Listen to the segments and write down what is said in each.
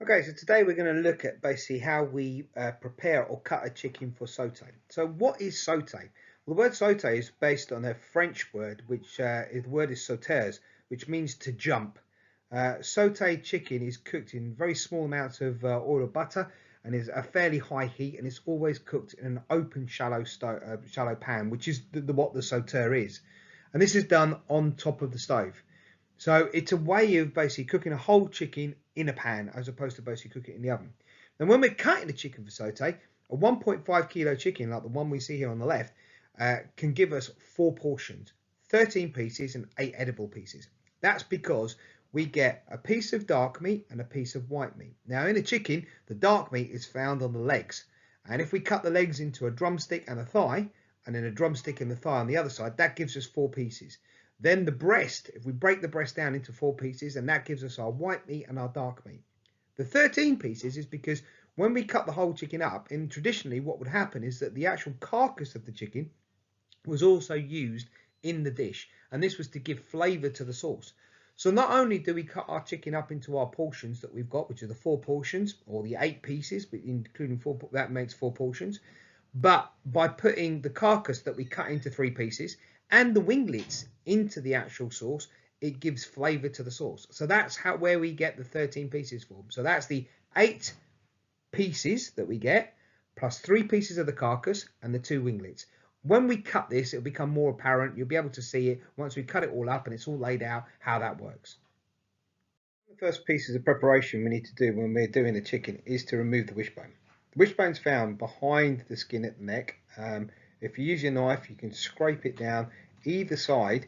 Okay, so today we're going to look at basically how we prepare or cut a chicken for saute. So what is saute? Well, the word saute is based on a French word, which the word is sauteurs, which means to jump. Sauteed chicken is cooked in very small amounts of oil or butter and is a fairly high heat, and it's always cooked in an open, shallow pan, which is what the sauteur is. And this is done on top of the stove. So it's a way of basically cooking a whole chicken in a pan as opposed to basically cooking it in the oven. And when we're cutting the chicken for saute, a 1.5 kilo chicken like the one we see here on the left can give us 4 portions, 13 pieces and 8 edible pieces. That's because we get a piece of dark meat and a piece of white meat. Now in a chicken, the dark meat is found on the legs. And if we cut the legs into a drumstick and a thigh, and then a drumstick and the thigh on the other side, that gives us 4 pieces. Then the breast, if we break the breast down into 4 pieces, and that gives us our white meat and our dark meat. The 13 pieces is because when we cut the whole chicken up, and traditionally what would happen is that the actual carcass of the chicken was also used in the dish, and this was to give flavour to the sauce. So not only do we cut our chicken up into our portions that we've got, which are the 4 portions, or the 8 pieces, but including 4, that makes 4 portions, but by putting the carcass that we cut into 3 pieces and the winglets into the actual sauce, it gives flavour to the sauce. So that's where we get the 13 pieces from. So that's the 8 pieces that we get, plus 3 pieces of the carcass and the 2 winglets. When we cut this, it'll become more apparent. You'll be able to see it once we cut it all up and it's all laid out how that works. The first pieces of preparation we need to do when we're doing the chicken is to remove the wishbone. The wishbone's found behind the skin at the neck. If you use your knife, you can scrape it down either side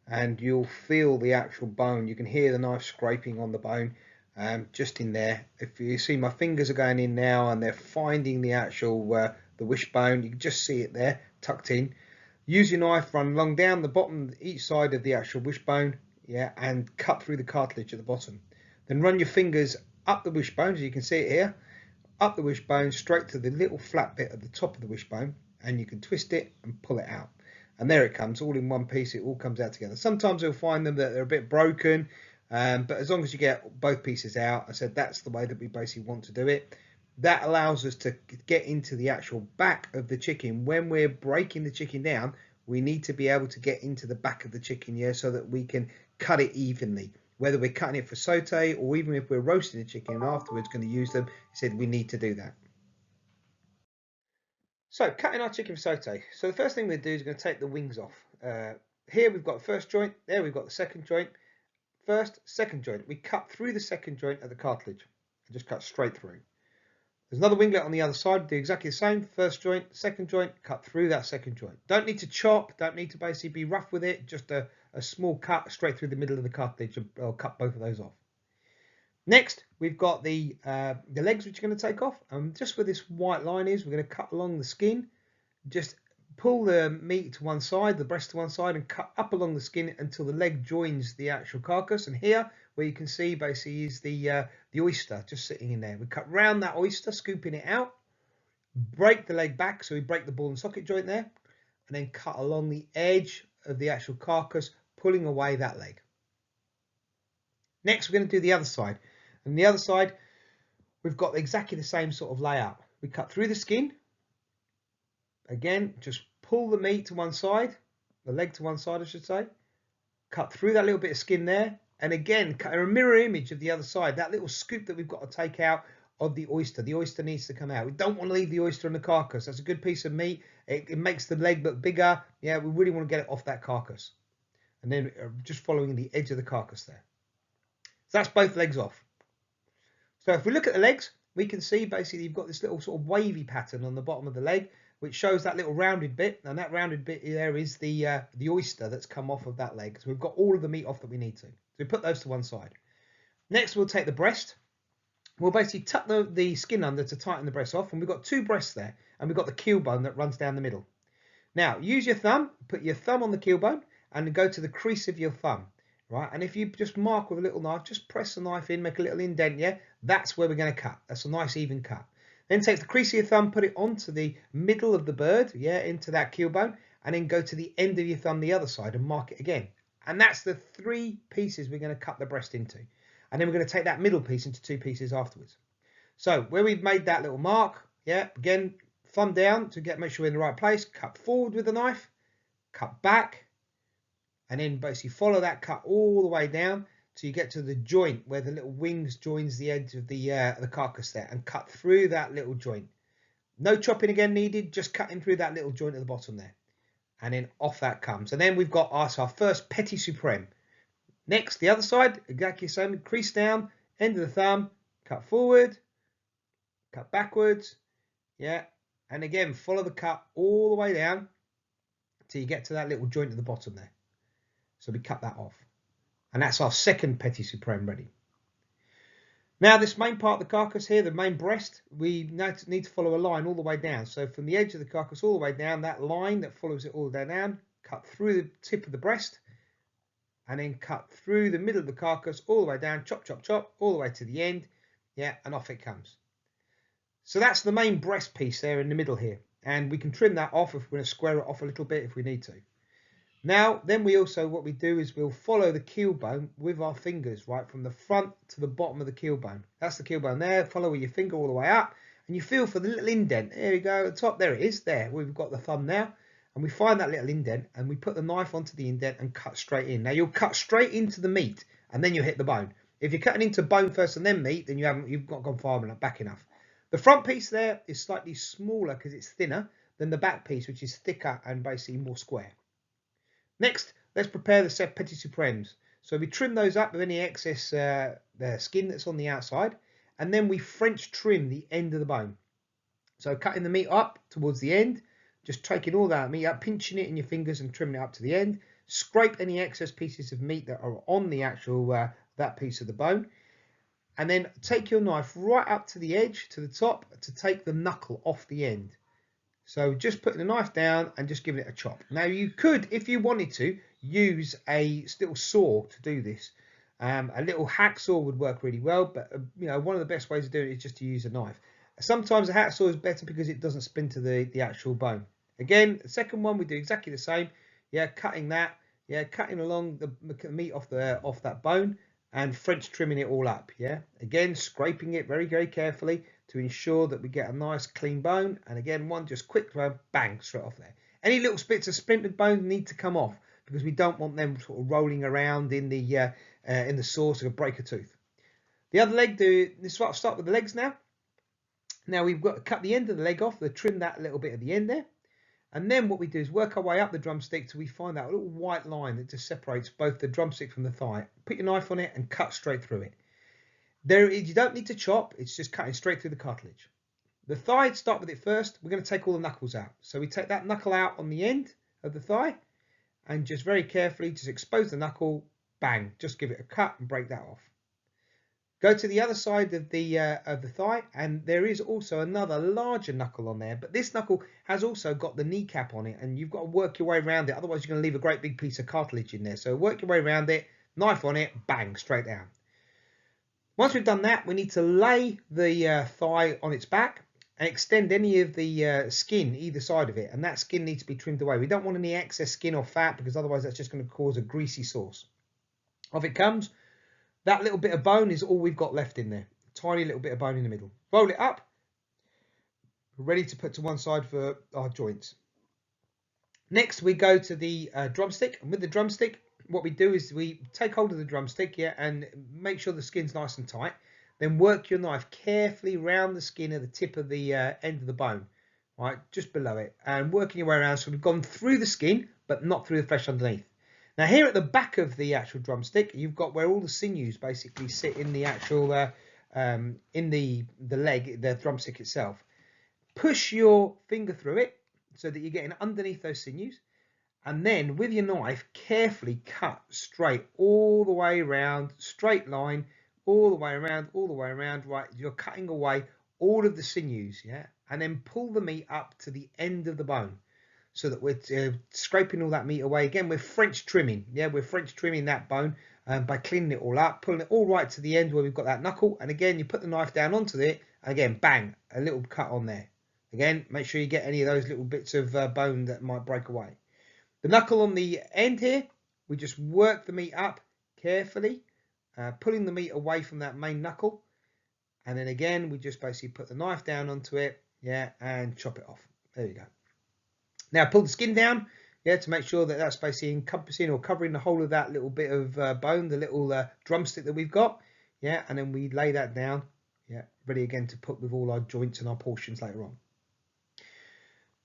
and you'll feel the actual bone. You can hear the knife scraping on the bone just in there. If you see, my fingers are going in now and they're finding the actual the wishbone. You can just see it there tucked in. Use your knife, run along down the bottom each side of the actual wishbone, yeah, and cut through the cartilage at the bottom. Then run your fingers up the wishbone, as you can see it here, up the wishbone straight to the little flat bit at the top of the wishbone, and you can twist it and pull it out. And there it comes, all in one piece. It all comes out together. Sometimes you'll find them that they're a bit broken, but as long as you get both pieces out, I said that's the way that we basically want to do it. That allows us to get into the actual back of the chicken. When we're breaking the chicken down, we need to be able to get into the back of the chicken, yeah, so that we can cut it evenly. Whether we're cutting it for saute or even if we're roasting the chicken and afterwards going to use them, he said we need to do that. So cutting our chicken for saute. So the first thing we do is going to take the wings off. Here we've got the first joint, there we've got the second joint. First, second joint. We cut through the second joint at the cartilage and just cut straight through. There's another winglet on the other side, do exactly the same. First joint, second joint, cut through that second joint. Don't need to chop, don't need to basically be rough with it, just a small cut straight through the middle of the cartilage. I'll cut both of those off. Next, we've got the legs which are going to take off. Just where this white line is, we're going to cut along the skin. Just pull the meat to one side, the breast to one side, and cut up along the skin until the leg joins the actual carcass. And here, where you can see basically is the oyster just sitting in there. We cut round that oyster, scooping it out, break the leg back, so we break the ball and socket joint there, and then cut along the edge of the actual carcass, pulling away that leg. Next, we're going to do the other side. And the other side, we've got exactly the same sort of layout. We cut through the skin. Again, just pull the meat to one side, the leg to one side, I should say. Cut through that little bit of skin there. And again, cut a mirror image of the other side. That little scoop that we've got to take out of the oyster. The oyster needs to come out. We don't want to leave the oyster in the carcass. That's a good piece of meat. It makes the leg look bigger. Yeah, we really want to get it off that carcass. And then just following the edge of the carcass there. So that's both legs off. So if we look at the legs, we can see basically you've got this little sort of wavy pattern on the bottom of the leg, which shows that little rounded bit, and that rounded bit there is the oyster that's come off of that leg. So we've got all of the meat off that we need to. So we put those to one side. Next, we'll take the breast. We'll basically tuck the skin under to tighten the breast off, and we've got 2 breasts there, and we've got the keel bone that runs down the middle. Now, use your thumb, put your thumb on the keel bone, and go to the crease of your thumb. Right, and if you just mark with a little knife, just press the knife in, make a little indent, yeah, that's where we're going to cut. That's a nice even cut. Then take the crease of your thumb, put it onto the middle of the bird, yeah, into that keel bone, and then go to the end of your thumb the other side and mark it again. And that's the 3 pieces we're going to cut the breast into. And then we're going to take that middle piece into 2 pieces afterwards. So where we've made that little mark, yeah, again, thumb down to make sure we're in the right place, cut forward with the knife, cut back, and then basically follow that cut all the way down till you get to the joint where the little wings joins the edge of the carcass there, and cut through that little joint. No chopping again needed, just cutting through that little joint at the bottom there. And then off that comes. And then we've got our first petit supreme. Next, the other side, exactly the same, crease down, end of the thumb, cut forward, cut backwards, yeah, and again, follow the cut all the way down till you get to that little joint at the bottom there. So we cut that off. And that's our second petit supreme ready. Now this main part of the carcass here, the main breast, we need to follow a line all the way down. So from the edge of the carcass all the way down, that line that follows it all the way down, cut through the tip of the breast, and then cut through the middle of the carcass all the way down, chop, chop, chop, all the way to the end, yeah, and off it comes. So that's the main breast piece there in the middle here. And we can trim that off if we're going to square it off a little bit if we need to. Now, then what we do is we'll follow the keel bone with our fingers, right, from the front to the bottom of the keel bone. That's the keel bone there. Follow with your finger all the way up, and you feel for the little indent. There we go, at the top, there it is, there. We've got the thumb now, and we find that little indent, and we put the knife onto the indent and cut straight in. Now, you'll cut straight into the meat, and then you'll hit the bone. If you're cutting into bone first and then meat, then you've not gone far enough, back enough. The front piece there is slightly smaller because it's thinner than the back piece, which is thicker and basically more square. Next, let's prepare the petit supremes. So we trim those up with any excess the skin that's on the outside, and then we French trim the end of the bone. So cutting the meat up towards the end, just taking all that meat up, pinching it in your fingers and trimming it up to the end. Scrape any excess pieces of meat that are on the actual that piece of the bone, and then take your knife right up to the edge, to the top, to take the knuckle off the end. So just putting the knife down and just giving it a chop. Now you could, if you wanted to, use a little saw to do this. A little hacksaw would work really well, but you know, one of the best ways of doing it is just to use a knife. Sometimes a hacksaw is better because it doesn't splinter the actual bone. Again, the second one we do exactly the same. Yeah, cutting that. Yeah, cutting along the meat off that bone and French trimming it all up. Yeah, again, scraping it very, very carefully to ensure that we get a nice clean bone. And again, one just quick bang straight off there. Any little bits of splintered bone need to come off because we don't want them sort of rolling around in the sauce to break a tooth. The other leg, I'll start with the legs now. Now we've got to cut the end of the leg off, trim that little bit at the end there. And then what we do is work our way up the drumstick till we find that little white line that just separates both the drumstick from the thigh. Put your knife on it and cut straight through it. You don't need to chop, it's just cutting straight through the cartilage. The thigh, start with it first. We're going to take all the knuckles out. So we take that knuckle out on the end of the thigh and just very carefully just expose the knuckle, bang, just give it a cut and break that off. Go to the other side of the thigh, and there is also another larger knuckle on there, but this knuckle has also got the kneecap on it, and you've got to work your way around it, otherwise you're going to leave a great big piece of cartilage in there. So work your way around it, knife on it, bang, straight down. Once we've done that, we need to lay the thigh on its back and extend any of the skin either side of it, and that skin needs to be trimmed away. We don't want any excess skin or fat because otherwise that's just going to cause a greasy sauce. Off it comes. That little bit of bone is all we've got left in there. Tiny little bit of bone in the middle. Roll it up. We're ready to put to one side for our joints. Next, we go to the drumstick. And with the drumstick, what we do is we take hold of the drumstick, yeah, and make sure the skin's nice and tight. Then work your knife carefully round the skin at the tip of the end of the bone, right, just below it. And working your way around so we've gone through the skin, but not through the flesh underneath. Now here at the back of the actual drumstick, you've got where all the sinews basically sit in the actual, in the leg, the drumstick itself. Push your finger through it so that you're getting underneath those sinews. And then with your knife, carefully cut straight all the way around, straight line, all the way around, right? You're cutting away all of the sinews, yeah? And then pull the meat up to the end of the bone, so that we're scraping all that meat away. Again, we're French trimming. Yeah, we're French trimming that bone by cleaning it all up, pulling it all right to the end where we've got that knuckle. And again, you put the knife down onto it, and again, bang, a little cut on there. Again, make sure you get any of those little bits of bone that might break away. The knuckle on the end here, we just work the meat up carefully, pulling the meat away from that main knuckle. And then again, we just basically put the knife down onto it, yeah, and chop it off. There you go. Now pull the skin down, yeah, to make sure that that's basically encompassing or covering the whole of that little bit of bone, the little drumstick that we've got, yeah, and then we lay that down, yeah, ready again to put with all our joints and our portions later on.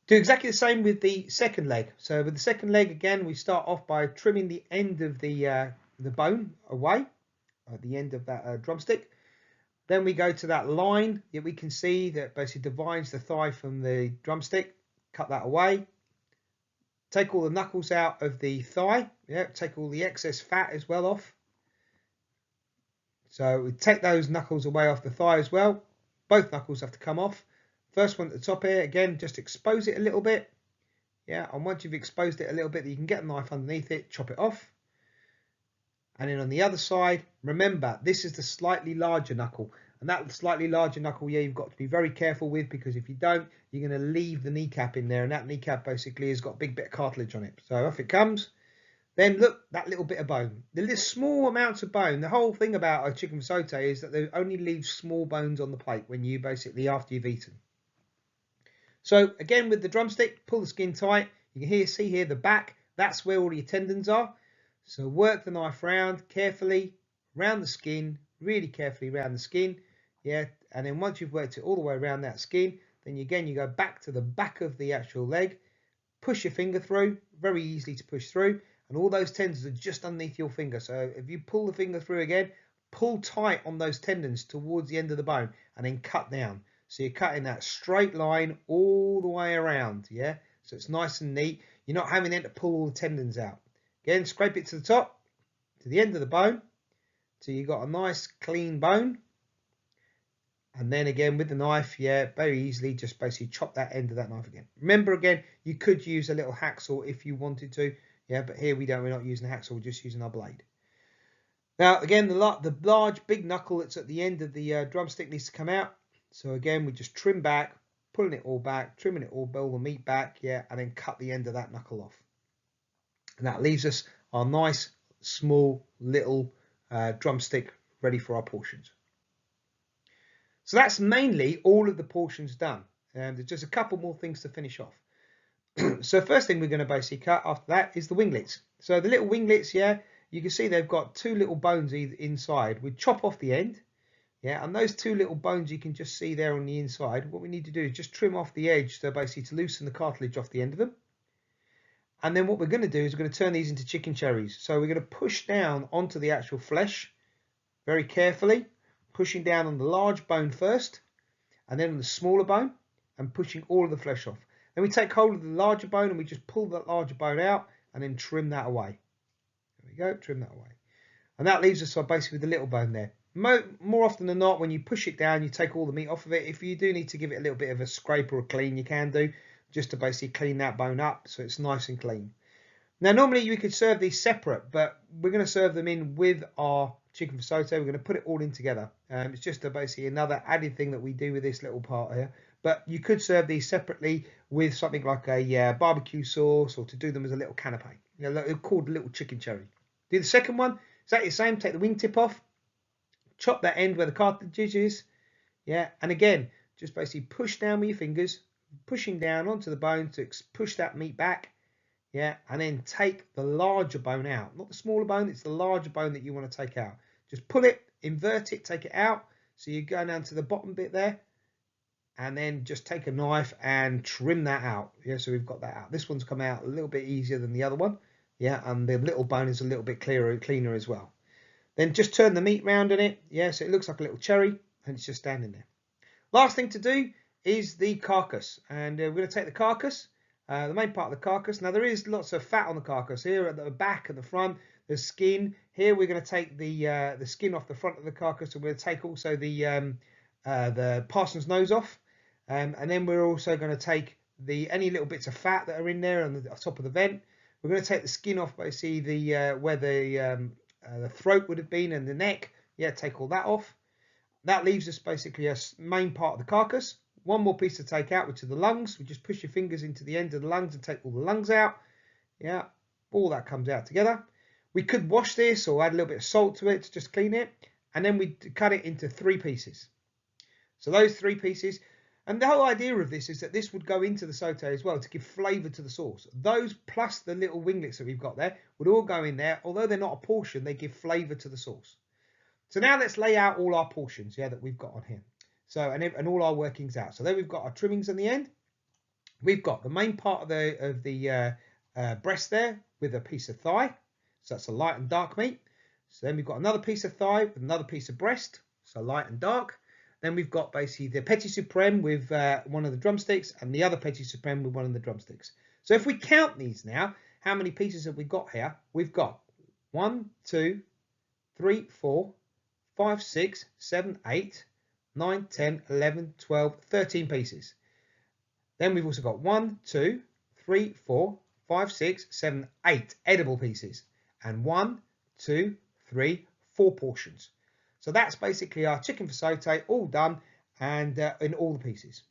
Do exactly the same with the second leg. So with the second leg, again, we start off by trimming the end of the bone away, at the end of that drumstick. Then we go to that line that we can see that basically divides the thigh from the drumstick. Cut that away. Take all the knuckles out of the thigh. Yeah, take all the excess fat as well off. So we take those knuckles away off the thigh as well. Both knuckles have to come off. First one at the top here, again, just expose it a little bit. Yeah, and once you've exposed it a little bit, you can get a knife underneath it, chop it off. And then on the other side, remember, this is the slightly larger knuckle. And that slightly larger knuckle, yeah, you've got to be very careful with, because if you don't, you're going to leave the kneecap in there. And that kneecap basically has got a big bit of cartilage on it. So off it comes. Then look, that little bit of bone. The small amounts of bone. The whole thing about a chicken saute is that they only leave small bones on the plate when you basically, after you've eaten. So again, with the drumstick, pull the skin tight. You can see here the back. That's where all your tendons are. So work the knife round carefully, around the skin, really carefully around the skin. Yeah, and then once you've worked it all the way around that skin, then again, you go back to the back of the actual leg, push your finger through, very easily to push through, and all those tendons are just underneath your finger. So if you pull the finger through again, pull tight on those tendons towards the end of the bone and then cut down. So you're cutting that straight line all the way around, yeah? So it's nice and neat. You're not having to pull all the tendons out. Again, scrape it to the top, to the end of the bone, so you've got a nice clean bone. And then again with the knife, yeah, very easily just basically chop that end of that knife again. Remember again, you could use a little hacksaw if you wanted to, yeah, but here we don't, we're not using a hacksaw, we're just using our blade. Now again, the large big knuckle that's at the end of the drumstick needs to come out. So again, we just trim back, pulling it all back, trimming it all the meat back, yeah, and then cut the end of that knuckle off. And that leaves us our nice, small, little drumstick ready for our portions. So that's mainly all of the portions done. And there's just a couple more things to finish off. So first thing we're going to basically cut after that is the winglets. So the little winglets, yeah, you can see they've got two little bones inside. We chop off the end, yeah, and those two little bones you can just see there on the inside. What we need to do is just trim off the edge, so basically to loosen the cartilage off the end of them. And then what we're going to do is we're going to turn these into chicken cherries. So we're going to push down onto the actual flesh very carefully, pushing down on the large bone first, and then on the smaller bone, and pushing all of the flesh off. Then we take hold of the larger bone and we just pull that larger bone out and then trim that away. There we go, trim that away. And that leaves us basically with the little bone there. More often than not, when you push it down, you take all the meat off of it. If you do need to give it a little bit of a scrape or a clean, you can do, just to basically clean that bone up so it's nice and clean. Now normally you could serve these separate, but we're going to serve them in with our chicken saute. We're going to put it all in together. It's just basically another added thing that we do with this little part here. But you could serve these separately with something like a barbecue sauce, or to do them as a little canapé. You know, they're called little chicken cherry. Do the second one, exactly the same. Take the wingtip off, chop that end where the cartilage is, yeah, and again, just basically push down with your fingers, pushing down onto the bone to push that meat back, yeah, and then take the larger bone out. Not the smaller bone, it's the larger bone that you want to take out. Just pull it, invert it, take it out. So you go down to the bottom bit there, and then just take a knife and trim that out. Yeah, so we've got that out. This one's come out a little bit easier than the other one. Yeah, and the little bone is a little bit cleaner as well. Then just turn the meat round in it. Yeah, so it looks like a little cherry, and it's just standing there. Last thing to do is the carcass, and we're going to take the carcass, the main part of the carcass. Now there is lots of fat on the carcass here at the back and the front. The skin here, we're going to take the skin off the front of the carcass, and we're going to take also the parson's nose off, and then we're also going to take any little bits of fat that are in there on the top of the vent. We're going to take the skin off, basically where the throat would have been and the neck. Yeah, take all that off. That leaves us basically a main part of the carcass. One more piece to take out, which are the lungs. We just push your fingers into the end of the lungs and take all the lungs out. Yeah, all that comes out together. We could wash this or add a little bit of salt to it to just clean it, and then we cut it into 3 pieces. So those 3 pieces, and the whole idea of this is that this would go into the saute as well to give flavour to the sauce. Those plus the little winglets that we've got there would all go in there. Although they're not a portion, they give flavour to the sauce. So now let's lay out all our portions, that we've got on here. So and all our workings out. So then we've got our trimmings on the end. We've got the main part of the breast there with a piece of thigh. So that's a light and dark meat. So then we've got another piece of thigh with another piece of breast. So light and dark. Then we've got basically the petit supreme with one of the drumsticks and the other petit supreme with one of the drumsticks. So if we count these now, how many pieces have we got here? We've got 1, 2, 3, 4, 5, 6, 7, 8, 9, 10, 11, 12, 13 pieces. Then we've also got 1, 2, 3, 4, 5, 6, 7, 8 edible pieces. And 1, 2, 3, 4 portions. So that's basically our chicken for saute all done and in all the pieces.